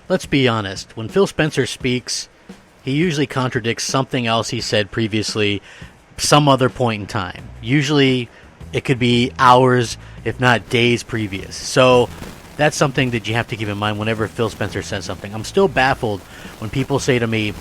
let's be honest. When Phil Spencer speaks, he usually contradicts something else he said previously, some other point in time. Usually it could be hours, if not days previous. So that's something that you have to keep in mind whenever Phil Spencer says something. I'm still baffled when people say to me,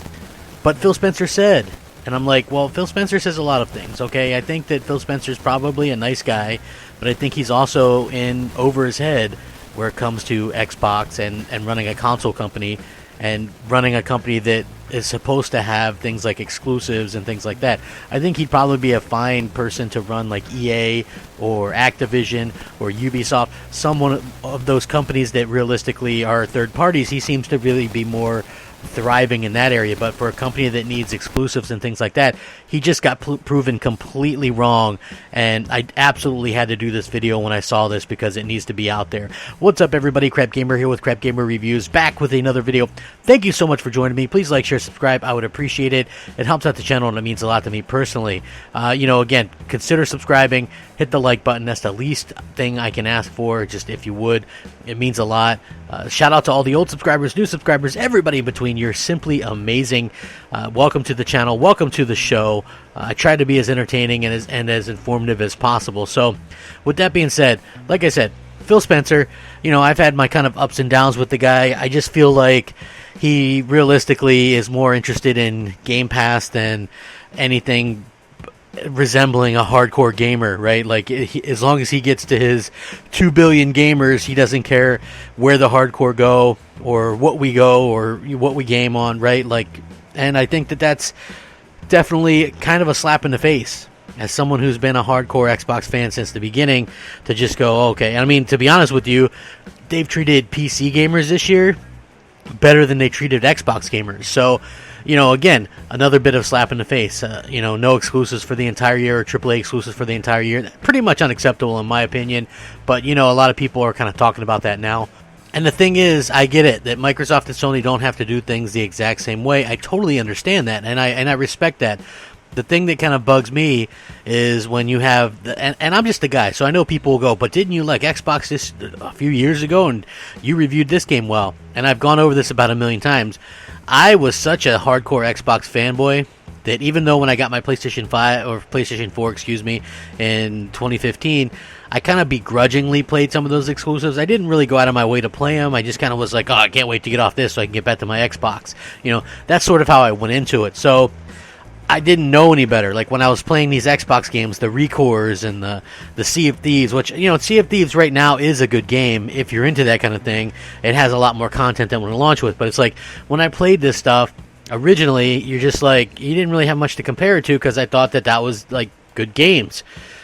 but Phil Spencer said. And I'm like, well, Phil Spencer says a lot of things, okay? I think that Phil Spencer's probably a nice guy, but I think he's also in over his head where it comes to Xbox and running a console company and running a company that is supposed to have things like exclusives and things like that. I think he'd probably be a fine person to run like EA or Activision or Ubisoft, someone of those companies that realistically are third parties. He seems to really be more thriving in that area, but for a company that needs exclusives and things like that, he just got proven completely wrong, and I absolutely had to do this video when I saw this because it needs to be out there. What's up, everybody? Crapgamer here with Crapgamer Reviews, back with another video. Thank you so much for joining me. Please like, share, subscribe. I would appreciate it. It helps out the channel, and it means a lot to me personally. Again, consider subscribing. Hit the like button. That's the least thing I can ask for. Just if you would, it means a lot. Shout out to all the old subscribers, new subscribers, everybody in between. You're simply amazing. Welcome to the channel. Welcome to the show. I try to be as entertaining and as informative as possible. So, with that being said, like I said, Phil Spencer, I've had my kind of ups and downs with the guy. I just feel like he realistically is more interested in Game Pass than anything resembling a hardcore gamer, right? Like, as long as he gets to his 2 billion gamers, he doesn't care where the hardcore go or what we go or what we game on, right? Like, and I think that that's definitely kind of a slap in the face as someone who's been a hardcore Xbox fan since the beginning, to just go, okay. I mean, to be honest with you, they've treated PC gamers this year better than they treated Xbox gamers. So, again, another bit of slap in the face. No exclusives for the entire year, or AAA exclusives for the entire year. Pretty much unacceptable in my opinion, but, a lot of people are kind of talking about that now. And the thing is, I get it, that Microsoft and Sony don't have to do things the exact same way. I totally understand that, and I respect that. The thing that kind of bugs me is when you have, and I'm just a guy, so I know people will go, but didn't you like Xbox this a few years ago, and you reviewed this game well? And I've gone over this about a million times. I was such a hardcore Xbox fanboy that even though when I got my PlayStation 5 or PlayStation 4, in 2015, I kind of begrudgingly played some of those exclusives. I didn't really go out of my way to play them. I just kind of was like, oh, I can't wait to get off this so I can get back to my Xbox. That's sort of how I went into it. So I didn't know any better. Like when I was playing these Xbox games, the Recores and the Sea of Thieves, which, Sea of Thieves right now is a good game if you're into that kind of thing. It has a lot more content than when it launched with. But it's like when I played this stuff originally, you're just like, you didn't really have much to compare it to because I thought that was like good games.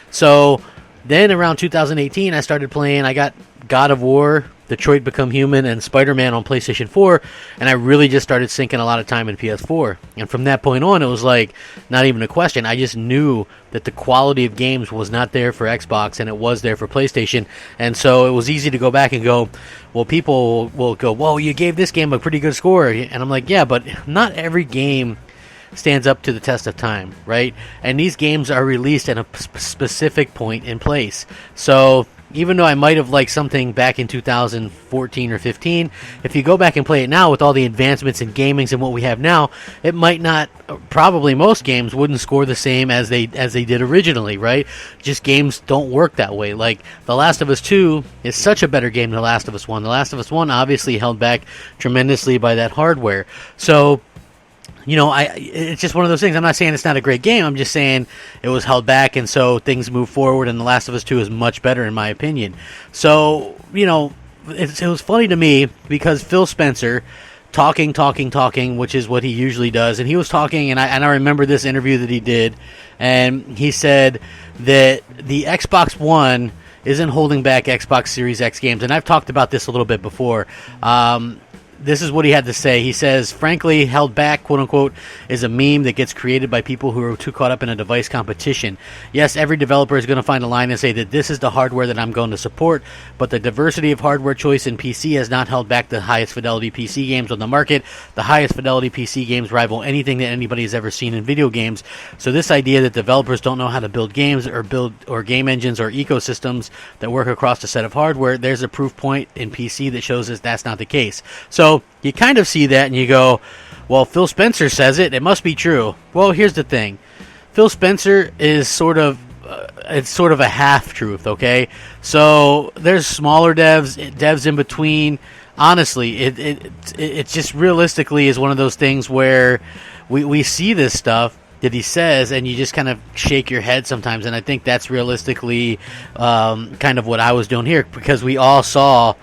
So then around 2018, I started playing. I got God of War, Detroit Become Human, and Spider-Man on PlayStation 4, and I really just started sinking a lot of time in PS4. And from that point on, it was like not even a question. I just knew that the quality of games was not there for Xbox, and it was there for PlayStation. And so it was easy to go back and go, well, people will go, whoa, you gave this game a pretty good score. And I'm like, yeah, but not every game stands up to the test of time, right? And these games are released at a specific point in place. So even though I might have liked something back in 2014 or 15, if you go back and play it now with all the advancements in gaming and what we have now, it might not, probably most games wouldn't score the same as they did originally, right? Just games don't work that way. Like The Last of Us 2 is such a better game than The Last of Us 1. The Last of Us 1 obviously held back tremendously by that hardware. So it's just one of those things. I'm not saying it's not a great game. I'm just saying it was held back, and so things move forward, and The Last of Us 2 is much better, in my opinion. So, it was funny to me because Phil Spencer, talking, which is what he usually does, and he was talking, and I remember this interview that he did, and he said that the Xbox One isn't holding back Xbox Series X games, and I've talked about this a little bit before. This is what he had to say. He says, frankly, held back, quote-unquote, is a meme that gets created by people who are too caught up in a device competition. Yes, every developer is going to find a line and say that this is the hardware that I'm going to support, but the diversity of hardware choice in PC has not held back the highest fidelity PC games on the market. The highest fidelity PC games rival anything that anybody has ever seen in video games. So this idea that developers don't know how to build games or game engines or ecosystems that work across a set of hardware, there's a proof point in PC that shows us that's not the case. So So you kind of see that and you go, well, Phil Spencer says it must be true. Well, here's the thing. Phil Spencer is sort of a half-truth, okay? So there's smaller devs in between. Honestly, it just realistically is one of those things where we see this stuff that he says, and you just kind of shake your head sometimes. And I think that's realistically kind of what I was doing here, because we all saw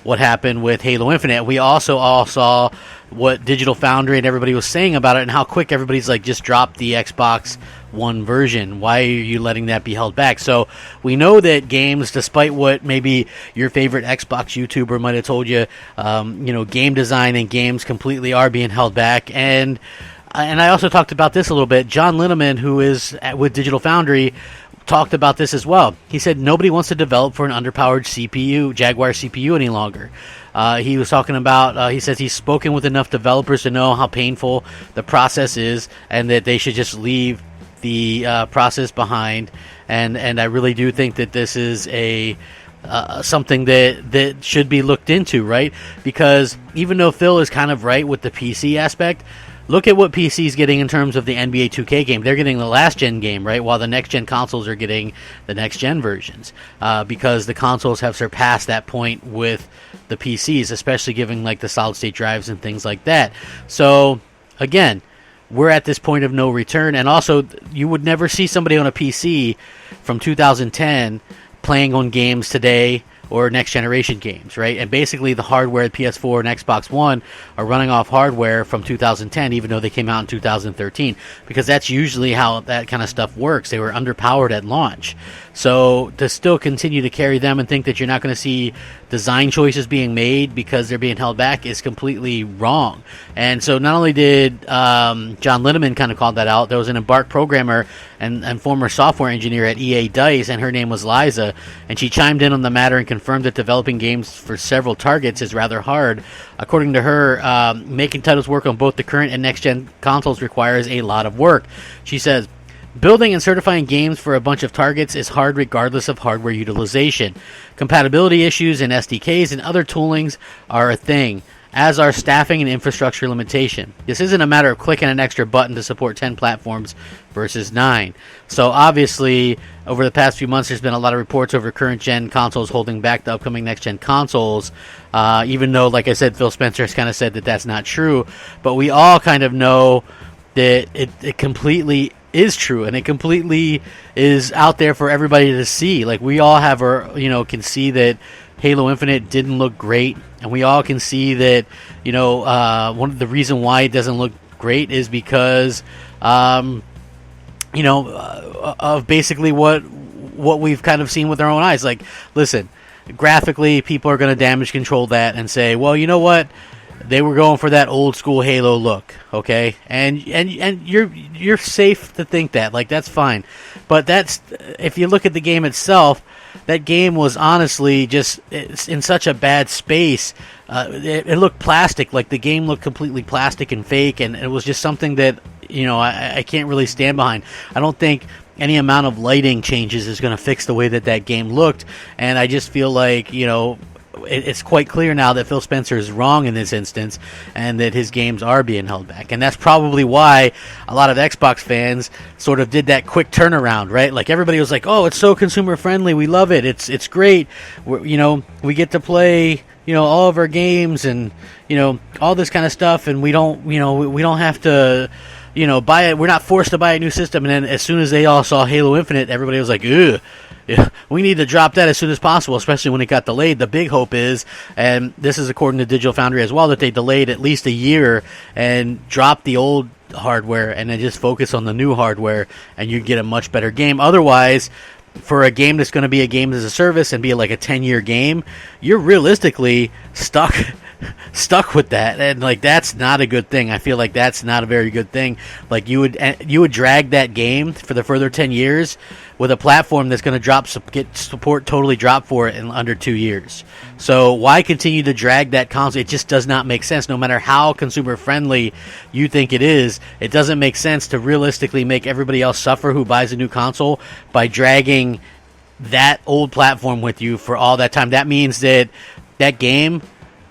what happened with Halo Infinite. We also all saw what Digital Foundry and everybody was saying about it, and how quick everybody's like, just drop the Xbox One version. Why are you letting that be held back? So we know that games, despite what maybe your favorite Xbox YouTuber might have told you, game design and games completely are being held back. And I also talked about this a little bit. John Linneman, who is with Digital Foundry, talked about this as well. He said nobody wants to develop for an underpowered CPU, Jaguar CPU, any longer. He was talking about, he says he's spoken with enough developers to know how painful the process is, and that they should just leave the process behind. And I really do think that this is something that should be looked into, right? Because even though Phil is kind of right with the PC aspect, look at what PC is getting in terms of the NBA 2K game. They're getting the last-gen game, right, while the next-gen consoles are getting the next-gen versions, because the consoles have surpassed that point with the PCs, especially giving like the solid-state drives and things like that. So, again, we're at this point of no return, and also you would never see somebody on a PC from 2010 playing on games today or next-generation games, right? And basically the hardware, PS4 and Xbox One, are running off hardware from 2010, even though they came out in 2013, because that's usually how that kind of stuff works. They were underpowered at launch. So to still continue to carry them and think that you're not going to see design choices being made because they're being held back is completely wrong. And so not only did John Linneman kind of call that out, there was an Embark programmer and former software engineer at EA DICE, and her name was Liza, and she chimed in on the matter and confirmed that developing games for several targets is rather hard. According to her, making titles work on both the current and next-gen consoles requires a lot of work. She says, building and certifying games for a bunch of targets is hard regardless of hardware utilization. Compatibility issues and SDKs and other toolings are a thing, as are staffing and infrastructure limitation. This isn't a matter of clicking an extra button to support 10 platforms versus 9. So obviously, over the past few months, there's been a lot of reports over current-gen consoles holding back the upcoming next-gen consoles, even though, like I said, Phil Spencer has kind of said that that's not true. But we all kind of know that it completely is true, and it completely is out there for everybody to see. Like, we all have can see that Halo Infinite didn't look great, and we all can see that, one of the reason why it doesn't look great is because, of basically what we've kind of seen with our own eyes. Like, listen, graphically, people are going to damage control that and say, well, you know what? They were going for that old school Halo look, okay? And you're safe to think that. Like, that's fine. But if you look at the game itself, that game was honestly just in such a bad space. It looked plastic. Like, the game looked completely plastic and fake, and it was just something that, I can't really stand behind. I don't think any amount of lighting changes is going to fix the way that game looked, and I just feel like, it's quite clear now that Phil Spencer is wrong in this instance, and that his games are being held back. And that's probably why a lot of Xbox fans sort of did that quick turnaround, right? Like, everybody was like, oh, it's so consumer friendly, we love it, it's great, we get to play all of our games and all this kind of stuff, and we don't have to buy it, we're not forced to buy a new system. And then as soon as they all saw Halo Infinite, everybody was like, ugh, yeah, we need to drop that as soon as possible, especially when it got delayed. The big hope is, and this is according to Digital Foundry as well, that they delayed at least a year and dropped the old hardware and then just focus on the new hardware, and you get a much better game. Otherwise, for a game that's going to be a game as a service and be like a 10-year game, you're realistically stuck with that, and like, that's not a good thing. I feel like that's not a very good thing. Like, you would drag that game for the further 10 years with a platform that's going to get support totally dropped for it in under 2 years. So why continue to drag that console? It just does not make sense. No matter how consumer friendly you think it is, it doesn't make sense to realistically make everybody else suffer who buys a new console by dragging that old platform with you for all that time. That means that game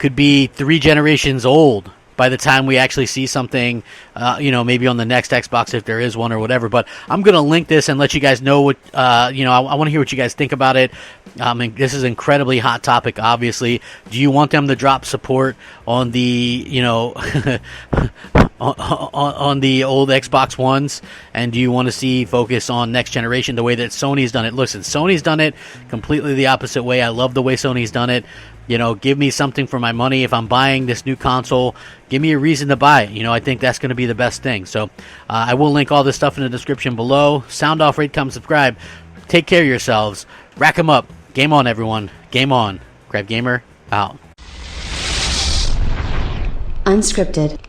could be 3 generations old by the time we actually see something, maybe on the next Xbox if there is one or whatever. But I'm going to link this and let you guys know what, I want to hear what you guys think about it. And this is an incredibly hot topic, obviously. Do you want them to drop support on the, on the old Xbox Ones? And do you want to see focus on next generation the way that Sony's done it? Listen, Sony's done it completely the opposite way. I love the way Sony's done it. Give me something for my money. If I'm buying this new console, give me a reason to buy it. I think that's going to be the best thing. So I will link all this stuff in the description below. Sound off, rate, comment, subscribe. Take care of yourselves. Rack 'em up. Game on, everyone. Game on. Crapgamer out. Unscripted.